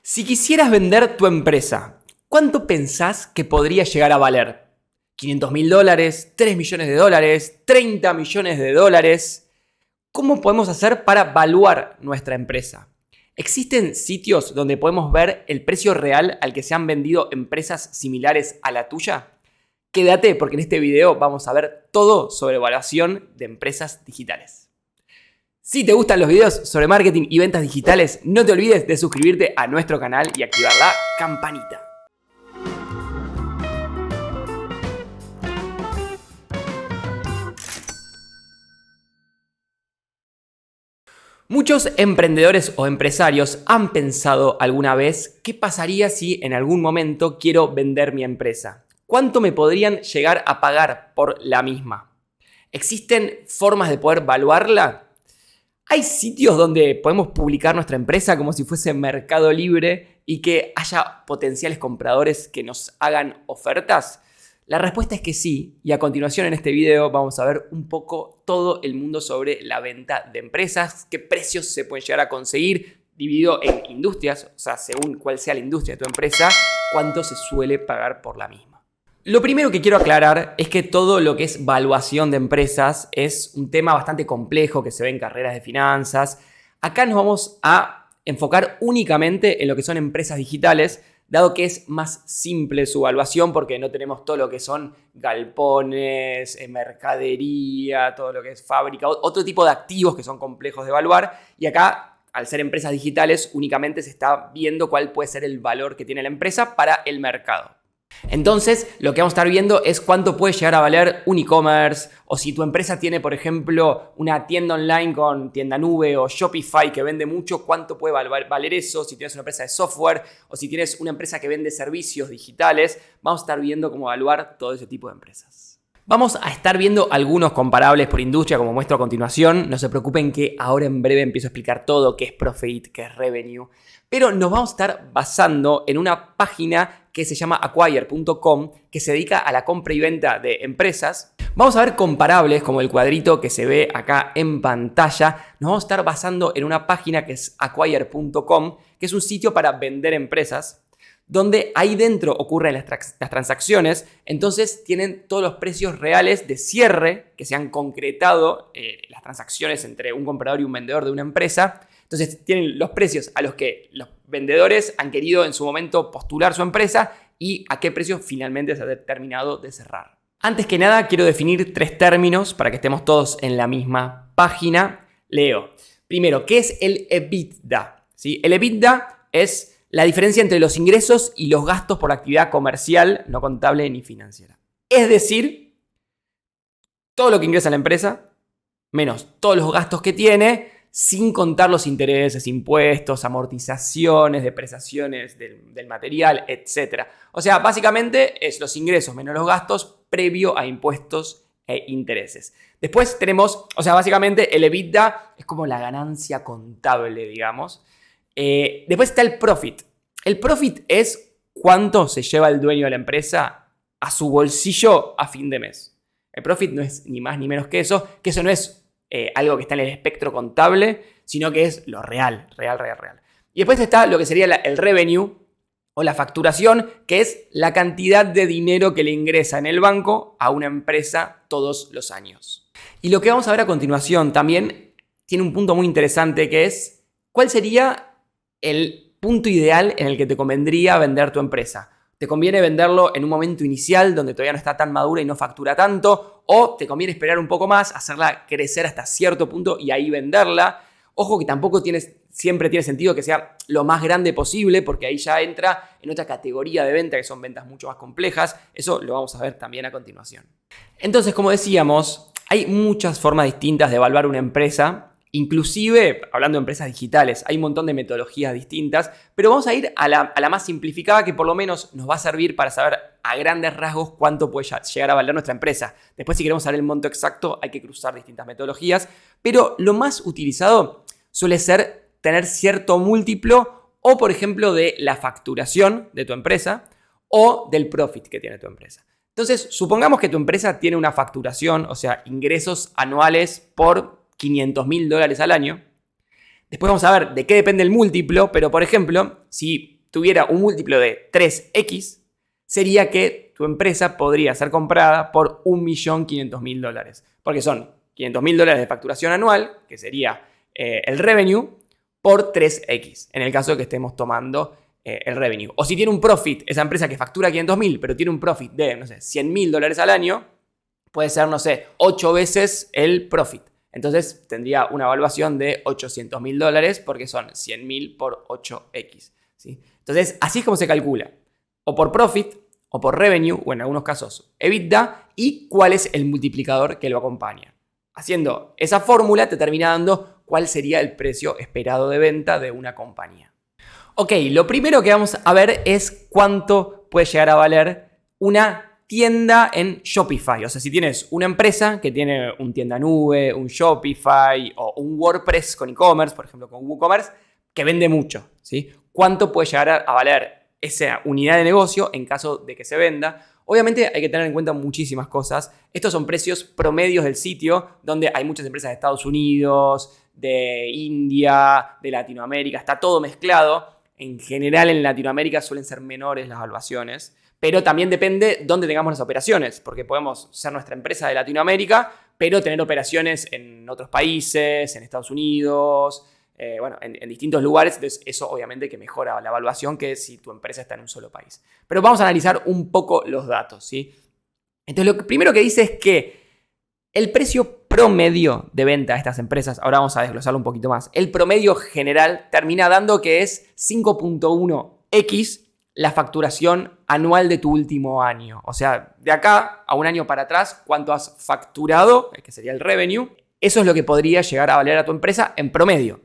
Si quisieras vender tu empresa, ¿cuánto pensás que podría llegar a valer? $500.000, $3 millones, $30 millones. ¿Cómo podemos hacer para valuar nuestra empresa? ¿Existen sitios donde podemos ver el precio real al que se han vendido empresas similares a la tuya? Quédate porque en este video vamos a ver todo sobre evaluación de empresas digitales. Si te gustan los videos sobre marketing y ventas digitales, no te olvides de suscribirte a nuestro canal y activar la campanita. Muchos emprendedores o empresarios han pensado alguna vez qué pasaría si en algún momento quiero vender mi empresa. ¿Cuánto me podrían llegar a pagar por la misma? ¿Existen formas de poder evaluarla? ¿Hay sitios donde podemos publicar nuestra empresa como si fuese Mercado Libre y que haya potenciales compradores que nos hagan ofertas? La respuesta es que sí, y a continuación en este video vamos a ver un poco todo el mundo sobre la venta de empresas, qué precios se pueden llegar a conseguir, dividido en industrias, o sea, según cuál sea la industria de tu empresa, cuánto se suele pagar por la misma. Lo primero que quiero aclarar es que todo lo que es valuación de empresas es un tema bastante complejo que se ve en carreras de finanzas. Acá nos vamos a enfocar únicamente en lo que son empresas digitales, dado que es más simple su evaluación porque no tenemos todo lo que son galpones, mercadería, todo lo que es fábrica, otro tipo de activos que son complejos de evaluar. Y acá, al ser empresas digitales, únicamente se está viendo cuál puede ser el valor que tiene la empresa para el mercado. Entonces, lo que vamos a estar viendo es cuánto puede llegar a valer un e-commerce, o si tu empresa tiene, por ejemplo, una tienda online con tienda nube o Shopify que vende mucho, cuánto puede valer eso. Si tienes una empresa de software o si tienes una empresa que vende servicios digitales, vamos a estar viendo cómo evaluar todo ese tipo de empresas. Vamos a estar viendo algunos comparables por industria, como muestro a continuación. No se preocupen que ahora en breve empiezo a explicar todo, qué es Profit, qué es Revenue. Pero nos vamos a estar basando en una página que se llama Acquire.com, que se dedica a la compra y venta de empresas. Vamos a ver comparables como el cuadrito que se ve acá en pantalla. Nos vamos a estar basando en una página que es Acquire.com, que es un sitio para vender empresas, donde ahí dentro ocurren las transacciones. Entonces tienen todos los precios reales de cierre que se han concretado, las transacciones entre un comprador y un vendedor de una empresa. Entonces tienen los precios a los que los vendedores han querido en su momento postular su empresa y a qué precio finalmente se ha terminado de cerrar. Antes que nada quiero definir 3 términos para que estemos todos en la misma página. Leo. Primero, ¿qué es el EBITDA? ¿Sí? El EBITDA es la diferencia entre los ingresos y los gastos por actividad comercial, no contable ni financiera. Es decir, todo lo que ingresa la empresa menos todos los gastos que tiene, sin contar los intereses, impuestos, amortizaciones, depreciaciones del material, etc. O sea, básicamente es los ingresos menos los gastos previo a impuestos e intereses. Después tenemos, o sea, básicamente el EBITDA es como la ganancia contable, digamos. Después está el profit. El profit es cuánto se lleva el dueño de la empresa a su bolsillo a fin de mes. El profit no es ni más ni menos que eso no es algo que está en el espectro contable, sino que es lo real. Y después está lo que sería el revenue o la facturación, que es la cantidad de dinero que le ingresa en el banco a una empresa todos los años. Y lo que vamos a ver a continuación también tiene un punto muy interesante, que es cuál sería el punto ideal en el que te convendría vender tu empresa. ¿Te conviene venderlo en un momento inicial donde todavía no está tan madura y no factura tanto? ¿O te conviene esperar un poco más, hacerla crecer hasta cierto punto y ahí venderla? Ojo que tampoco siempre tiene sentido que sea lo más grande posible, porque ahí ya entra en otra categoría de venta que son ventas mucho más complejas. Eso lo vamos a ver también a continuación. Entonces, como decíamos, hay muchas formas distintas de evaluar una empresa. Inclusive, hablando de empresas digitales, hay un montón de metodologías distintas, pero vamos a ir a la más simplificada, que por lo menos nos va a servir para saber a grandes rasgos cuánto puede llegar a valer nuestra empresa. Después, si queremos saber el monto exacto, hay que cruzar distintas metodologías, pero lo más utilizado suele ser tener cierto múltiplo o, por ejemplo, de la facturación de tu empresa o del profit que tiene tu empresa. Entonces, supongamos que tu empresa tiene una facturación, o sea, ingresos anuales por $500.000 al año. Después vamos a ver de qué depende el múltiplo, pero por ejemplo, si tuviera un múltiplo de 3x, sería que tu empresa podría ser comprada por $1.500.000. Porque son $500.000 de facturación anual, que sería el revenue, por 3x, en el caso de que estemos tomando el revenue. O si tiene un profit, esa empresa que factura 500.000, pero tiene un profit de, no sé, $100.000 al año, puede ser, no sé, 8 veces el profit. Entonces tendría una evaluación de $800.000 porque son 100.000 por 8x. ¿Sí? Entonces, así es como se calcula. O por profit, o por revenue, o en algunos casos EBITDA, y cuál es el multiplicador que lo acompaña. Haciendo esa fórmula te termina dando cuál sería el precio esperado de venta de una compañía. Ok, lo primero que vamos a ver es cuánto puede llegar a valer una tienda en Shopify. O sea, si tienes una empresa que tiene un tienda nube, un Shopify o un WordPress con e-commerce, por ejemplo con WooCommerce, que vende mucho, ¿sí? ¿Cuánto puede llegar a valer esa unidad de negocio en caso de que se venda? Obviamente hay que tener en cuenta muchísimas cosas. Estos son precios promedios del sitio, donde hay muchas empresas de Estados Unidos, de India, de Latinoamérica, está todo mezclado. En general en Latinoamérica suelen ser menores las evaluaciones, pero también depende dónde tengamos las operaciones, porque podemos ser nuestra empresa de Latinoamérica, pero tener operaciones en otros países, en Estados Unidos, en distintos lugares. Entonces eso obviamente que mejora la evaluación que si tu empresa está en un solo país. Pero vamos a analizar un poco los datos, ¿sí? Entonces lo primero que dice es que el precio promedio de venta de estas empresas, ahora vamos a desglosarlo un poquito más, el promedio general termina dando que es 5.1x la facturación anual de tu último año. O sea, de acá a un año para atrás, cuánto has facturado, que sería el revenue, eso es lo que podría llegar a valer a tu empresa en promedio.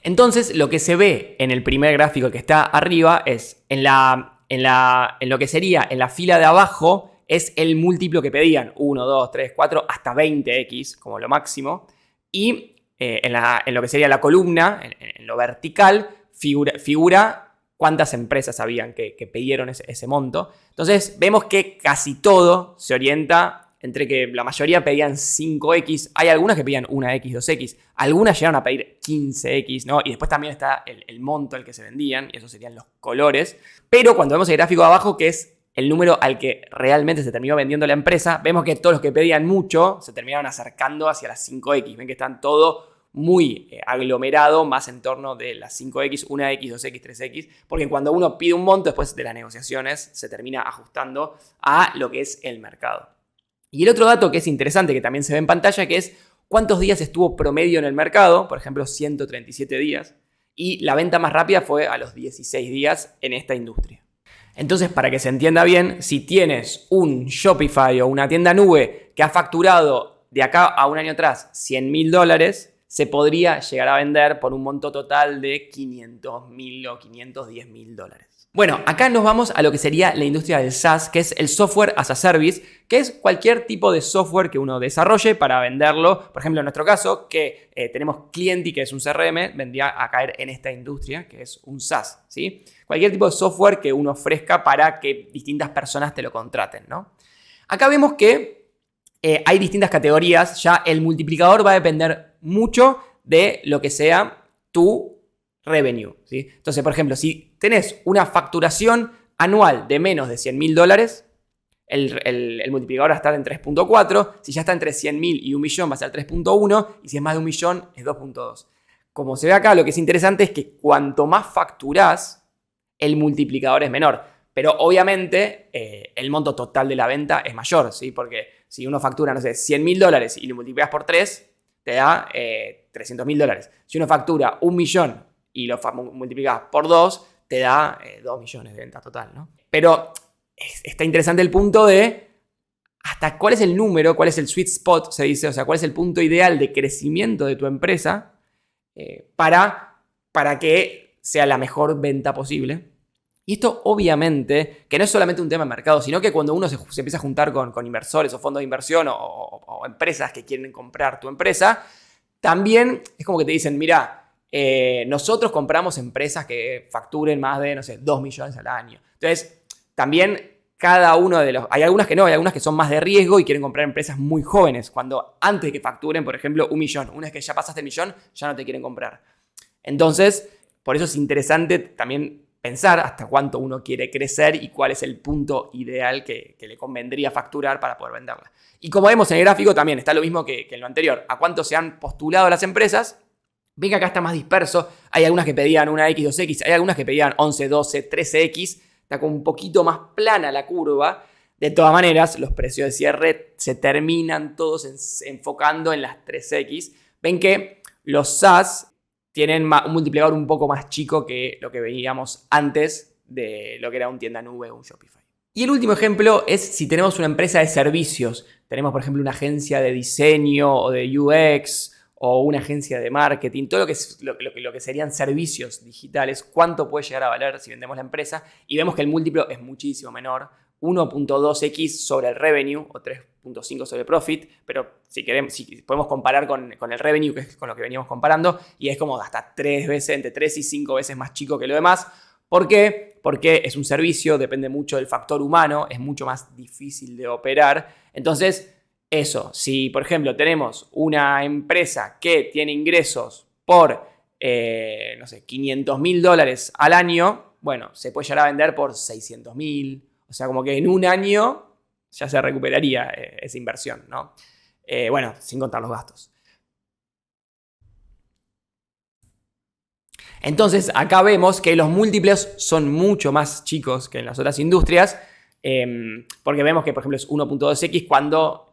Entonces, lo que se ve en el primer gráfico que está arriba es en lo que sería en la fila de abajo, es el múltiplo que pedían, 1, 2, 3, 4, hasta 20x como lo máximo. Y en lo que sería la columna, en lo vertical, figura cuántas empresas habían que pidieron ese monto. Entonces vemos que casi todo se orienta entre que la mayoría pedían 5x, hay algunas que pedían 1x, 2x, algunas llegaron a pedir 15x, ¿no? Y después también está el monto al que se vendían, y esos serían los colores. Pero cuando vemos el gráfico de abajo, que es el número al que realmente se terminó vendiendo la empresa, vemos que todos los que pedían mucho se terminaron acercando hacia las 5x. Ven que están todo muy aglomerado, más en torno de las 5x, 1x, 2x, 3x, porque cuando uno pide un monto, después de las negociaciones se termina ajustando a lo que es el mercado. Y el otro dato que es interesante, que también se ve en pantalla, que es cuántos días estuvo promedio en el mercado, por ejemplo 137 días, y la venta más rápida fue a los 16 días en esta industria. Entonces, para que se entienda bien, si tienes un Shopify o una tienda nube que ha facturado de acá a un año atrás $100.000, se podría llegar a vender por un monto total de $500.000 o $510.000. Bueno, acá nos vamos a lo que sería la industria del SaaS, que es el Software as a Service, que es cualquier tipo de software que uno desarrolle para venderlo. Por ejemplo, en nuestro caso, que tenemos Clienty, que es un CRM, vendría a caer en esta industria, que es un SaaS, ¿sí? Cualquier tipo de software que uno ofrezca para que distintas personas te lo contraten, ¿no? Acá vemos que hay distintas categorías. Ya el multiplicador va a depender mucho de lo que sea tu revenue, ¿sí? Entonces, por ejemplo, si tenés una facturación anual de menos de $100.000, el multiplicador va a estar en 3.4. Si ya está entre 100.000 y 1 millón va a ser 3.1. Y si es más de 1 millón es 2.2. Como se ve acá, lo que es interesante es que cuanto más facturás, el multiplicador es menor. Pero obviamente el monto total de la venta es mayor, ¿sí? Porque si uno factura, no sé, $100.000 y lo multiplicas por 3, te da $300.000. Si uno factura 1 millón y lo multiplicas por 2, te da 2 millones de venta total, ¿no? Pero está interesante el punto de hasta cuál es el número, cuál es el sweet spot, se dice, o sea, cuál es el punto ideal de crecimiento de tu empresa para que sea la mejor venta posible. Y esto obviamente, que no es solamente un tema de mercado, sino que cuando uno se empieza a juntar con inversores o fondos de inversión o empresas que quieren comprar tu empresa, también es como que te dicen, mira, nosotros compramos empresas que facturen más de, no sé, 2 millones al año. Entonces, también cada uno de los... Hay algunas que no, hay algunas que son más de riesgo y quieren comprar empresas muy jóvenes, cuando antes de que facturen, por ejemplo, 1 millón. Una vez que ya pasaste el millón, ya no te quieren comprar. Entonces, por eso es interesante también pensar hasta cuánto uno quiere crecer y cuál es el punto ideal que le convendría facturar para poder venderla. Y como vemos en el gráfico también está lo mismo que en lo anterior, a cuánto se han postulado las empresas. Ven que acá está más disperso, hay algunas que pedían una X, 2X, hay algunas que pedían 11, 12, 13X, está como un poquito más plana la curva. De todas maneras, los precios de cierre se terminan todos enfocando en las 3X. Ven que los SaaS tienen un multiplicador un poco más chico que lo que veíamos antes de lo que era un tienda nube o un Shopify. Y el último ejemplo es si tenemos una empresa de servicios. Tenemos, por ejemplo, una agencia de diseño o de UX o una agencia de marketing, todo lo que serían servicios digitales, cuánto puede llegar a valer si vendemos la empresa. Y vemos que el múltiplo es muchísimo menor, 1.2x sobre el revenue o 3.5 sobre el profit, pero si podemos comparar con el revenue, que es con lo que veníamos comparando, y es como hasta 3 veces, entre 3 y 5 veces más chico que lo demás. ¿Por qué? Porque es un servicio, depende mucho del factor humano, es mucho más difícil de operar. Entonces, eso, si por ejemplo tenemos una empresa que tiene ingresos por, no sé, $500.000 al año, bueno, se puede llegar a vender por 600.000. O sea, como que en un año ya se recuperaría esa inversión, ¿no? Bueno, sin contar los gastos. Entonces, acá vemos que los múltiplos son mucho más chicos que en las otras industrias, porque vemos que, por ejemplo, es 1.2x cuando,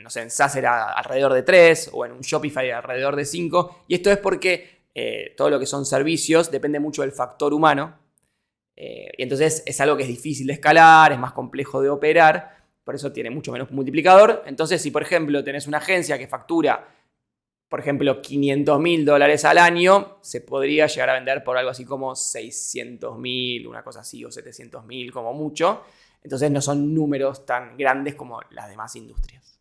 no sé, en SaaS era alrededor de 3 o en un Shopify alrededor de 5. Y esto es porque todo lo que son servicios depende mucho del factor humano. Y entonces es algo que es difícil de escalar, es más complejo de operar, por eso tiene mucho menos multiplicador. Entonces, si por ejemplo tenés una agencia que factura, por ejemplo, $500.000 al año, se podría llegar a vender por algo así como 600.000, una cosa así, o 700.000 como mucho. Entonces no son números tan grandes como las demás industrias.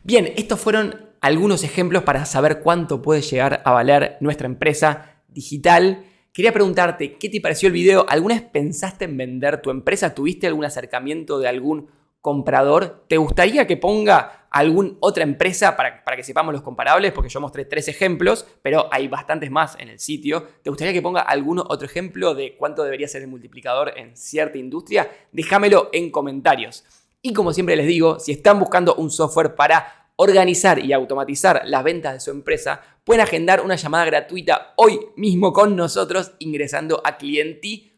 Bien, estos fueron algunos ejemplos para saber cuánto puede llegar a valer nuestra empresa digital. Quería preguntarte, ¿qué te pareció el video? ¿Alguna vez pensaste en vender tu empresa? ¿Tuviste algún acercamiento de algún comprador? ¿Te gustaría que ponga alguna otra empresa para que sepamos los comparables? Porque yo mostré 3 ejemplos, pero hay bastantes más en el sitio. ¿Te gustaría que ponga algún otro ejemplo de cuánto debería ser el multiplicador en cierta industria? Déjamelo en comentarios. Y como siempre les digo, si están buscando un software para organizar y automatizar las ventas de su empresa, pueden agendar una llamada gratuita hoy mismo con nosotros ingresando a clienti.co.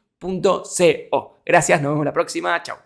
Gracias, nos vemos la próxima. Chao.